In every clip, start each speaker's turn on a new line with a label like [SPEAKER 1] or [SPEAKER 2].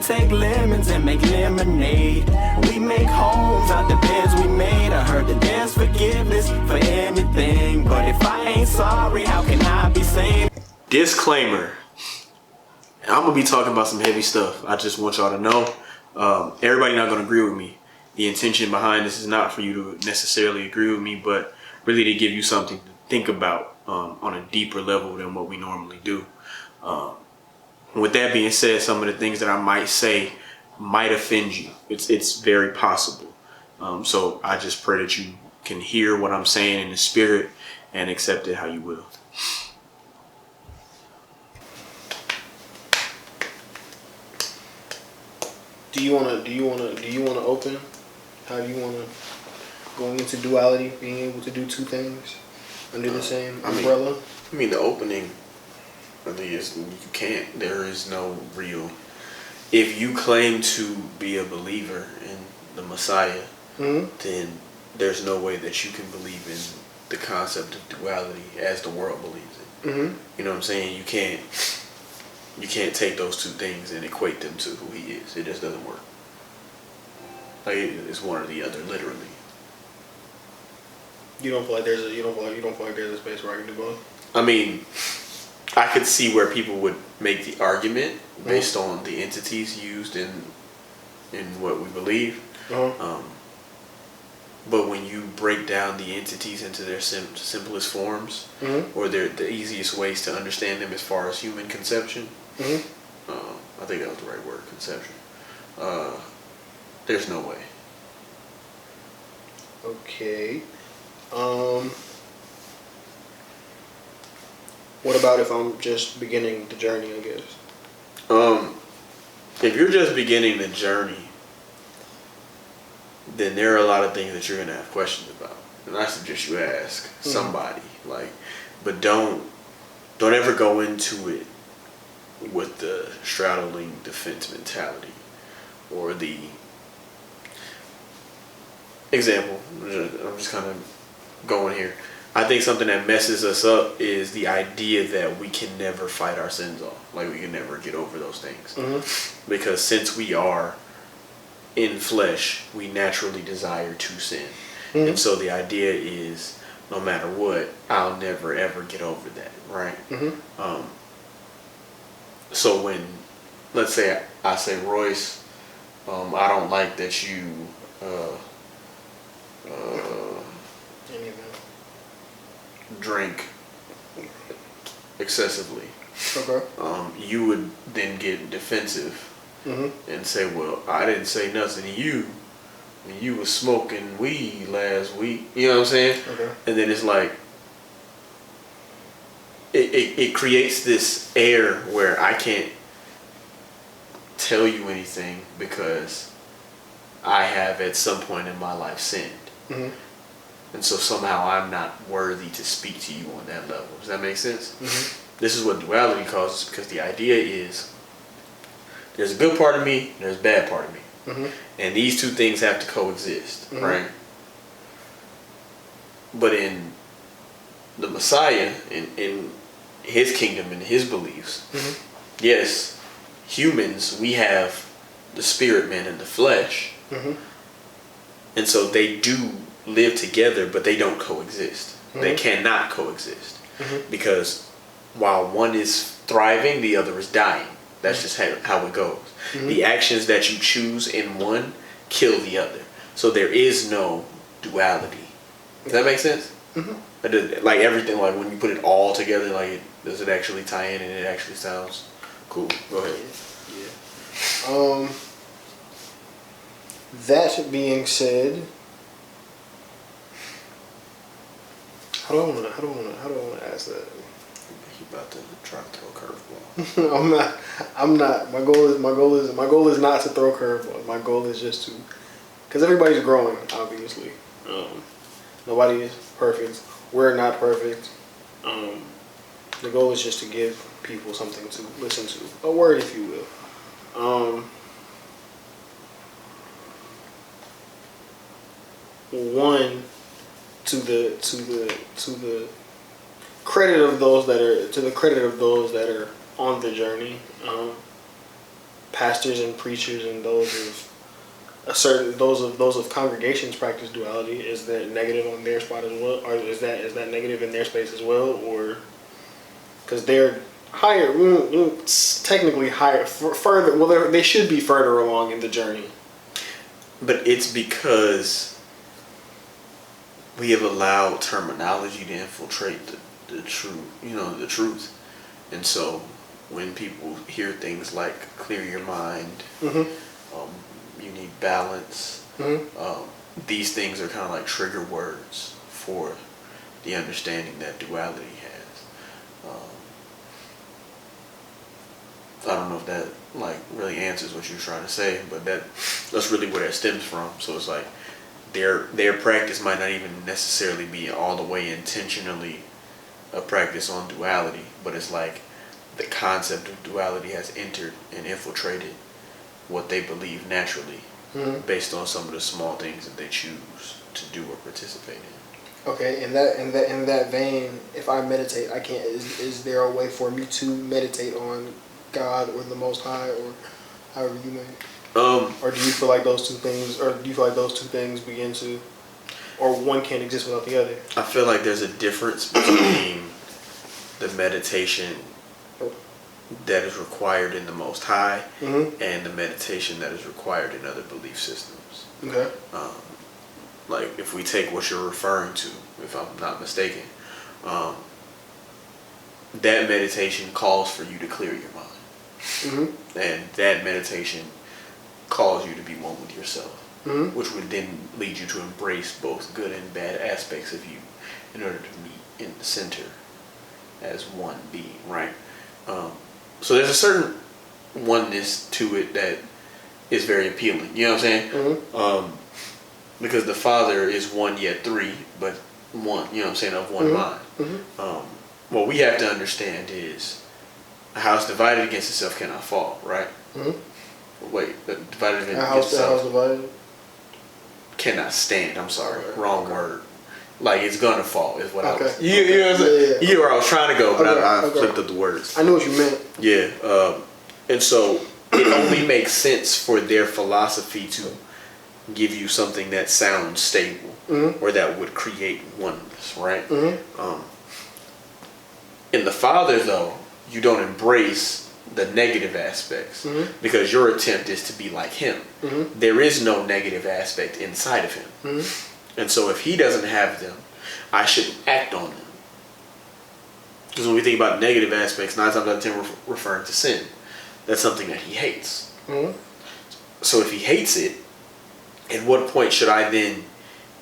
[SPEAKER 1] take lemons and make lemonade. We make homes out the beds we made. I heard that there's forgiveness for anything, but if I ain't sorry, how can I be saved?
[SPEAKER 2] Disclaimer. I'm gonna be talking about some heavy stuff. I just want y'all to know, everybody not gonna agree with me. The intention behind this is not for you to necessarily agree with me, but really to give you something to think about on a deeper level than what we normally do. With that being said, some of the things that I might say might offend you. It's very possible. So I just pray that you can hear what I'm saying in the spirit and accept it how you will.
[SPEAKER 3] Do you wanna open? How do you wanna going into duality, being able to do two things under the same umbrella?
[SPEAKER 2] I mean, the opening really is, you can't. There is no real. If you claim to be a believer in the Messiah, then there's no way that you can believe in the concept of duality as the world believes it. You know what I'm saying? You can't take those two things and equate them to who he is. It just doesn't work. Like, it's one or the other, literally.
[SPEAKER 3] You don't feel like there's a space where I can do both?
[SPEAKER 2] I mean, I could see where people would make the argument based on the entities used in what we believe. But when you break down the entities into their simplest forms, or the easiest ways to understand them as far as human conception, I think that was the right word, conception. There's no way.
[SPEAKER 3] Okay. What about if I'm just beginning the journey, I guess?
[SPEAKER 2] If you're just beginning the journey, then there are a lot of things that you're gonna have questions about, and I suggest you ask somebody. But don't ever go into it with the straddling the fence mentality, or the example. I'm just kind of going here. I think something that messes us up is the idea that we can never fight our sins off. Like, we can never get over those things. Because since we are in flesh, we naturally desire to sin. And so the idea is, no matter what, I'll never ever get over that, right? So when, let's say I say, Royce, I don't like that you drink excessively.
[SPEAKER 3] Okay.
[SPEAKER 2] You would then get defensive and say, well, I didn't say nothing to you when you was smoking weed last week. You know what I'm saying?
[SPEAKER 3] Okay.
[SPEAKER 2] And then it's like, it creates this air where I can't tell you anything because I have at some point in my life sinned. And so somehow I'm not worthy to speak to you on that level. Does that make sense? This is what duality causes, because the idea is there's a good part of me, and there's a bad part of me. And these two things have to coexist, right? But in the Messiah, in his kingdom and his beliefs, yes, humans, we have the spirit man and the flesh. And so they do live together, but they don't coexist. They cannot coexist. Because while one is thriving, the other is dying. That's just how it goes. The actions that you choose in one kill the other. So there is no duality. Does that make sense? Like everything, like when you put it all together, like does it actually tie in and it actually sounds cool? Go ahead.
[SPEAKER 3] Yeah. That being said, how do I want to ask that?
[SPEAKER 2] He about to try to throw a curveball.
[SPEAKER 3] I'm not. My goal is not to throw curveballs. My goal is just to, because everybody's growing, obviously. Nobody is perfect. We're not perfect. The goal is just to give people something to listen to, a word, if you will. One, to the credit of those that are on the journey. pastors and preachers and those of congregations practice duality, is that negative on their spot as well, or is that negative in their space as well, or because they're higher, technically higher, further. Well, they should be further along in the journey.
[SPEAKER 2] But it's because we have allowed terminology to infiltrate the truth. And so when people hear things like clear your mind, you need balance, these things are kind of like trigger words for the understanding that duality has. I don't know if that like really answers what you're trying to say, but that's really where that stems from. So it's like their practice might not even necessarily be all the way intentionally a practice on duality, but it's like the concept of duality has entered and infiltrated what they believe naturally, based on some of the small things that they choose to do or participate in.
[SPEAKER 3] Okay, in that vein, if I meditate, I can't. Is there a way for me to meditate on God or the Most High, or however you may? Or do you feel like those two things begin to, or one can't exist without the other?
[SPEAKER 2] I feel like there's a difference between the meditation that is required in the Most High and the meditation that is required in other belief systems.
[SPEAKER 3] Okay.
[SPEAKER 2] Like if we take what you're referring to, if I'm not mistaken, that meditation calls for you to clear your mind. And that meditation calls you to be one with yourself, which would then lead you to embrace both good and bad aspects of you in order to meet in the center as one being, right? So there's a certain oneness to it that is very appealing, you know what I'm saying? Because the Father is one yet three, but one, you know what I'm saying, of one mind. What we have to understand is a house divided against itself cannot fall, right? Wait, divided against itself cannot stand. I'm sorry, wrong word. Like it's gonna fall is what I was. You know what I'm saying? You know where I was trying to go, but I flipped up the words.
[SPEAKER 3] I know what you meant.
[SPEAKER 2] Yeah, and so it only makes sense for their philosophy to give you something that sounds stable or that would create oneness, right? In the Father, though, you don't embrace the negative aspects because your attempt is to be like Him. There is no negative aspect inside of Him. And so if He doesn't have them, I shouldn't act on them. Because when we think about negative aspects, 9 times out of 10 we're referring to sin. That's something that He hates. So if He hates it, at what point should I then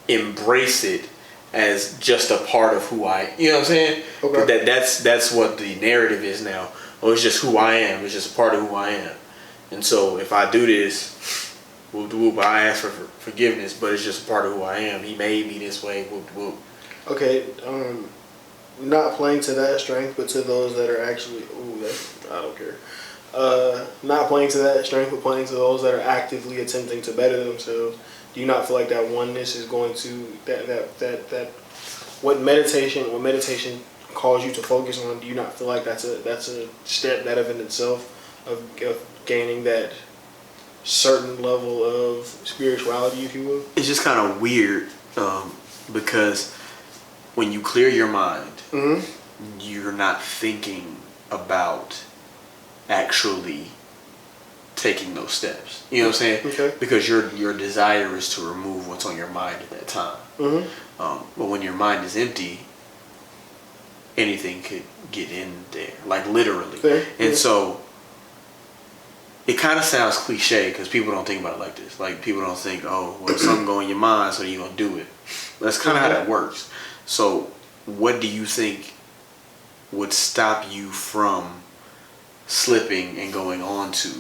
[SPEAKER 2] embrace it as just a part of who you know what I'm saying? Okay. That's what the narrative is now. Oh, it's just who I am. It's just a part of who I am. And so if I do this, I ask for forgiveness, but it's just a part of who I am. He made me this way.
[SPEAKER 3] Okay, not playing to that strength, but to those that are actually, I don't care. Not playing to that strength, but playing to those that are actively attempting to better themselves. Do you not feel like that oneness is going to that what meditation calls you to focus on? Do you not feel like that's a step that of in itself of gaining that certain level of spirituality, if you will?
[SPEAKER 2] It's just kind of weird because when you clear your mind, you're not thinking about actually taking those steps. You know what I'm saying?
[SPEAKER 3] Okay.
[SPEAKER 2] Because your desire is to remove what's on your mind at that time. But when your mind is empty, anything could get in there, like literally.
[SPEAKER 3] Fair.
[SPEAKER 2] And so it kind of sounds cliche because people don't think about it like this. Like people don't think, oh, well, something go in your mind, so you're gonna do it. That's kind of how that works. So what do you think would stop you from slipping and going on to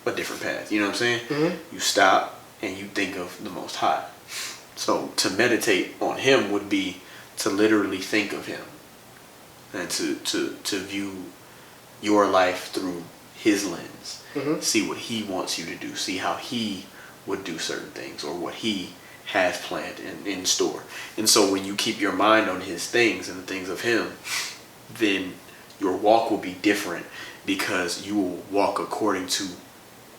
[SPEAKER 2] a different path? You know what I'm saying? You stop and you think of the Most High. So to meditate on Him would be to literally think of Him and to view your life through His lens. See what He wants you to do. See how He would do certain things or what He has planned and in store. And so when you keep your mind on His things and the things of Him, then your walk will be different because you will walk according to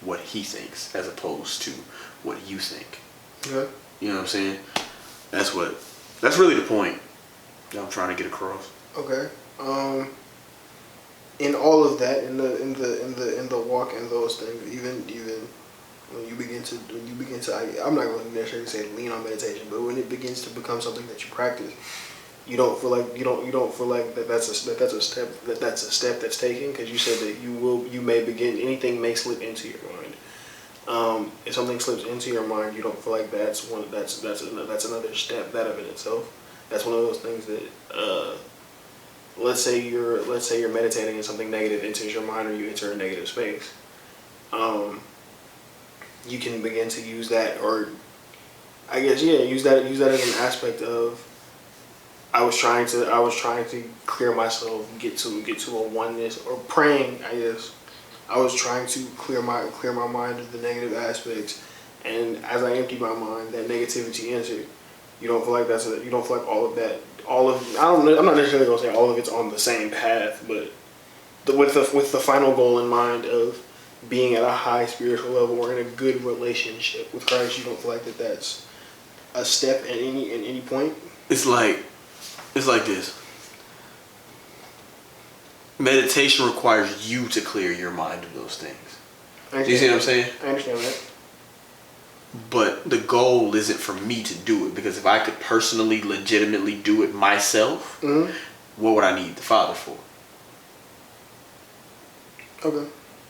[SPEAKER 2] what he thinks as opposed to what you think.
[SPEAKER 3] Okay.
[SPEAKER 2] You know what I'm saying? That's really the point that I'm trying to get across.
[SPEAKER 3] Okay. In all of that, in the walk and those things, even when you begin to I'm not going to necessarily say lean on meditation, but when it begins to become something that you practice, you don't feel like that's a step that's taken, because you said that you may begin, anything may slip into your mind. If something slips into your mind, you don't feel like that's another step, that of it itself. That's one of those things that let's say you're meditating and something negative enters your mind, or you enter a negative space. You can begin to use that, or I guess use that as an aspect of, I was trying to clear myself, get to a oneness, or praying, I guess. I was trying to clear my mind of the negative aspects, and as I emptied my mind, that negativity entered. You don't feel like all of that, I'm not necessarily gonna say all of it's on the same path, but with the final goal in mind of being at a high spiritual level or in a good relationship with Christ, you don't feel like that's a step at any point.
[SPEAKER 2] It's like this. Meditation requires you to clear your mind of those things. Do you see what I'm saying?
[SPEAKER 3] I understand that.
[SPEAKER 2] But the goal isn't for me to do it, because if I could personally, legitimately do it myself, what would I need the Father for?
[SPEAKER 3] Okay.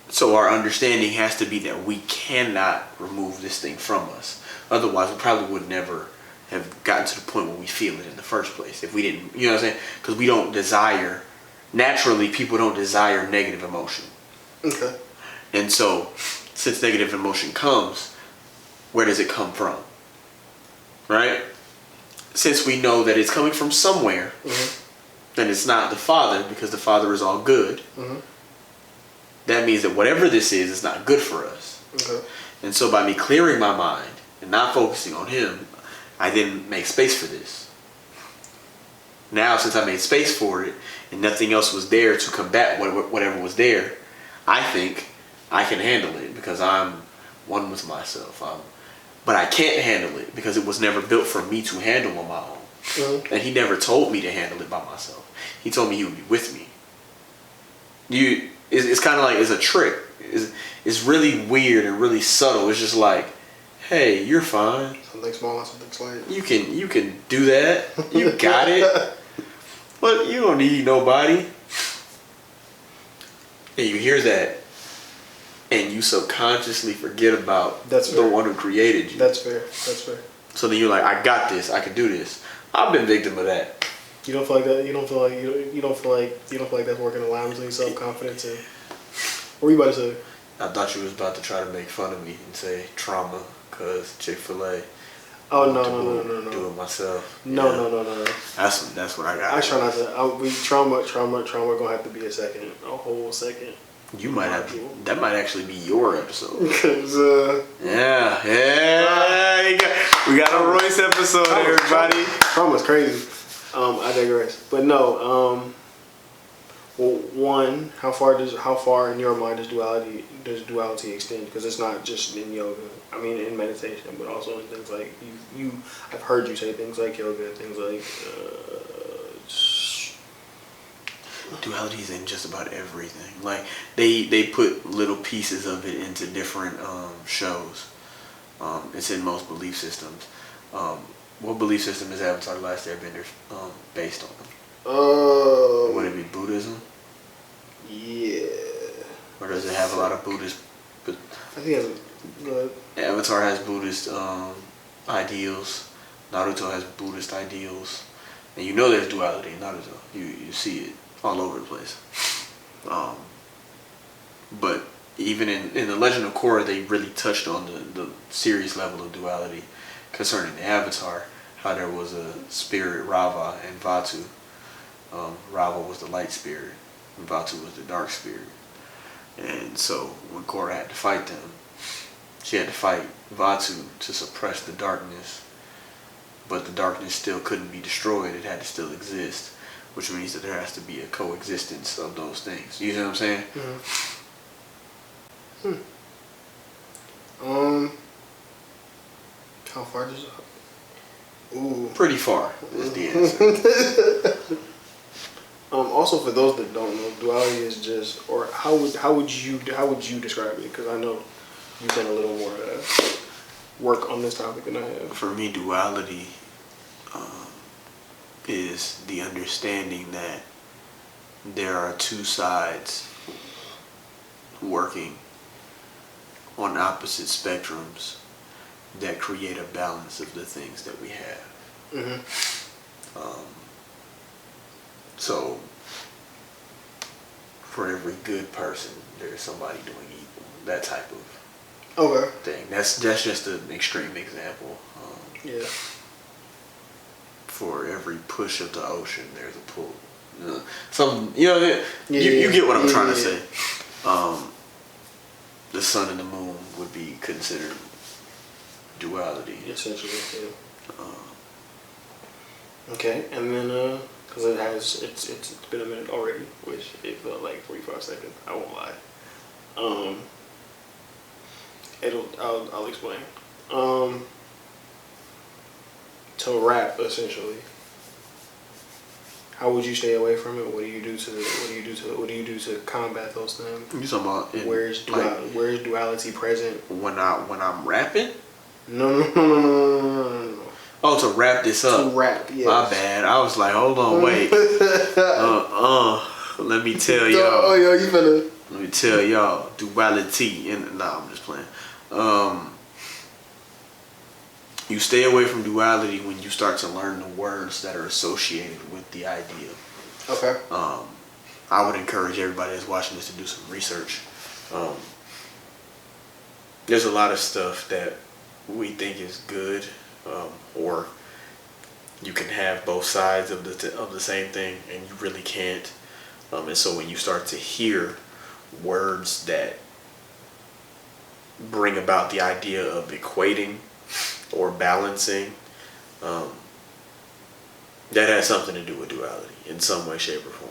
[SPEAKER 2] So our understanding has to be that we cannot remove this thing from us. Otherwise, we probably would never have gotten to the point where we feel it in the first place. If we didn't, you know what I'm saying? Because we don't desire, naturally, people don't desire negative emotion.
[SPEAKER 3] Okay.
[SPEAKER 2] And so, since negative emotion comes, where does it come from? Right? Since we know that it's coming from somewhere, then it's not the Father, because the Father is all good. That means that whatever this is not good for us.
[SPEAKER 3] Okay.
[SPEAKER 2] And so by me clearing my mind and not focusing on him, I then make space for this. Now, since I made space for it and nothing else was there to combat whatever was there, I think I can handle it because I'm one with myself. But I can't handle it because it was never built for me to handle on my own. And he never told me to handle it by myself. He told me he would be with me. It's kind of like, it's a trick. It's really weird and really subtle. It's just like, hey, you're fine.
[SPEAKER 3] Something small and something slight.
[SPEAKER 2] You can do that. You got it. But you don't need nobody. And you hear that, and you subconsciously forget about the one who created you.
[SPEAKER 3] That's fair.
[SPEAKER 2] So then you're like, I got this. I can do this. I've been victim of that.
[SPEAKER 3] You don't feel like that. You don't feel like that's working alarms in self-confidence. And what were you about to say?
[SPEAKER 2] I thought you was about to try to make fun of me and say trauma, cause Chick-fil-A.
[SPEAKER 3] Oh no.
[SPEAKER 2] Do it myself.
[SPEAKER 3] No.
[SPEAKER 2] That's what I got.
[SPEAKER 3] I try not to. Trauma gonna have to be a whole second.
[SPEAKER 2] You might have to. That might actually be your episode.
[SPEAKER 3] Because
[SPEAKER 2] yeah. We got a Royce episode, everybody.
[SPEAKER 3] Trauma's crazy. I digress. But no. Well, one, how far in your mind does duality extend? Because it's not just in yoga. I mean, in meditation, but also in things like I've heard you say things like yoga, things like.
[SPEAKER 2] Duality is in just about everything. Like they put little pieces of it into different shows. It's in most belief systems. What belief system is Avatar: The Last Airbender based on? Would it be Buddhism?
[SPEAKER 3] Yeah.
[SPEAKER 2] Or does it have a lot of Buddhist?
[SPEAKER 3] I think it's good.
[SPEAKER 2] Avatar has Buddhist ideals. Naruto has Buddhist ideals. And you know there's duality in Naruto. You see it all over the place. But even in The Legend of Korra, they really touched on the serious level of duality concerning the Avatar. How there was a spirit, Rava, and Vatu. Rava was the light spirit, and Vatu was the dark spirit. And so when Korra had to fight them, she had to fight Vatu to suppress the darkness. But the darkness still couldn't be destroyed. It had to still exist. which means that there has to be a coexistence of those things. You know what I'm saying?
[SPEAKER 3] How far does it? Ooh.
[SPEAKER 2] Pretty far is the answer.
[SPEAKER 3] Also, for those that don't know, duality is just, or how would you describe it? Because I know you've done a little more work on this topic than I have.
[SPEAKER 2] For me, duality is the understanding that there are two sides working on opposite spectrums that create a balance of the things that we have. So, for every good person, there's somebody doing evil. That type of thing. That's just an extreme example.
[SPEAKER 3] Yeah.
[SPEAKER 2] For every push of the ocean, there's a pull. You get what I'm trying to say. The sun and the moon would be considered duality.
[SPEAKER 3] Essentially, yeah. Okay, and then because it's been a minute already, which it felt like 45 seconds. I won't lie. I'll explain. To rap, essentially. How would you stay away from it? What do you do to combat those things?
[SPEAKER 2] You talking about
[SPEAKER 3] where's duality present?
[SPEAKER 2] When I'm rapping?
[SPEAKER 3] No.
[SPEAKER 2] Oh, to wrap this up.
[SPEAKER 3] To rap, yes.
[SPEAKER 2] My bad. I was like, hold on, wait. Let me tell y'all.
[SPEAKER 3] Oh, yo, you finna.
[SPEAKER 2] Let me tell y'all, duality. I'm just playing. You stay away from duality when you start to learn the words that are associated with the idea.
[SPEAKER 3] Okay.
[SPEAKER 2] I would encourage everybody that's watching this to do some research. There's a lot of stuff that we think is good, or you can have both sides of the same thing, and you really can't. And so when you start to hear words that bring about the idea of equating or balancing, that has something to do with duality in some way, shape, or form.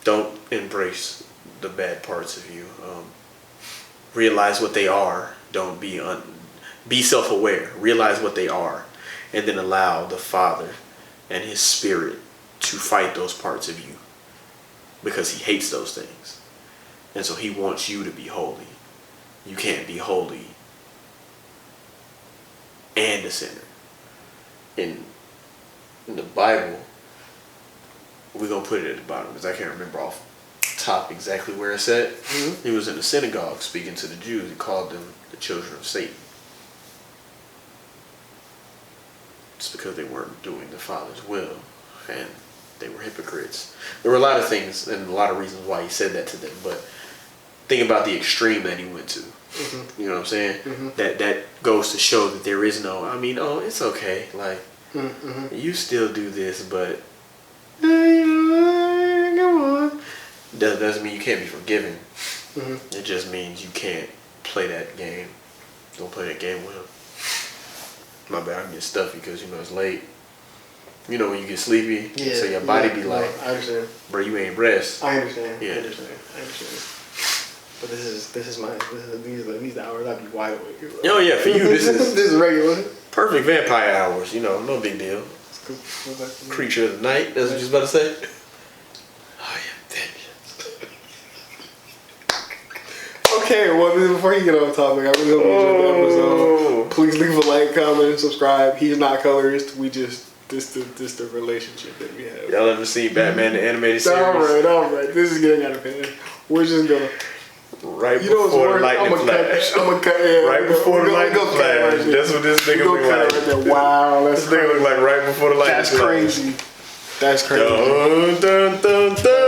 [SPEAKER 2] Don't embrace the bad parts of you. Realize what they are. Don't be self-aware. Realize what they are, and then allow the Father and His Spirit to fight those parts of you, because He hates those things, and so He wants you to be holy. You can't be holy and a sinner. In the Bible, we're going to put it at the bottom because I can't remember off top exactly where it's at. He was in the synagogue speaking to the Jews. He called them the children of Satan. It's because they weren't doing the Father's will, and they were hypocrites. There were a lot of things and a lot of reasons why he said that to them, but think about the extreme that he went to. You know what I'm saying? That goes to show that there is no, it's okay. Like, you still do this, but come on. That doesn't mean you can't be forgiven. It just means you can't play that game. Don't play that game with him. My bad, I get stuffy because, it's late. When you get sleepy, so your body be like,
[SPEAKER 3] I understand.
[SPEAKER 2] Bro, you ain't rest.
[SPEAKER 3] I understand.
[SPEAKER 2] Yeah.
[SPEAKER 3] I understand. But these the hours I be wide awake.
[SPEAKER 2] Oh yeah, for you this is
[SPEAKER 3] this is regular.
[SPEAKER 2] Perfect vampire hours. No big deal. Creature of the night. That's what you was about to say. I am vengeance.
[SPEAKER 3] Okay, well, before you get off topic, I really hope you enjoyed the episode. Please leave a like, comment, and subscribe. He's not colorist. We just this the relationship that we have.
[SPEAKER 2] Y'all ever see Batman the animated series?
[SPEAKER 3] All right. This is getting out of hand. We're just gonna.
[SPEAKER 2] Right before the lightning flash.
[SPEAKER 3] I'm gonna cut. Yeah,
[SPEAKER 2] right before the lightning flash.
[SPEAKER 3] Right,
[SPEAKER 2] that's what this nigga look like.
[SPEAKER 3] Right there. Wow, that's
[SPEAKER 2] this nigga look like right before the lightning flash.
[SPEAKER 3] That's crazy. That's crazy.
[SPEAKER 2] Dun, dun, dun, dun.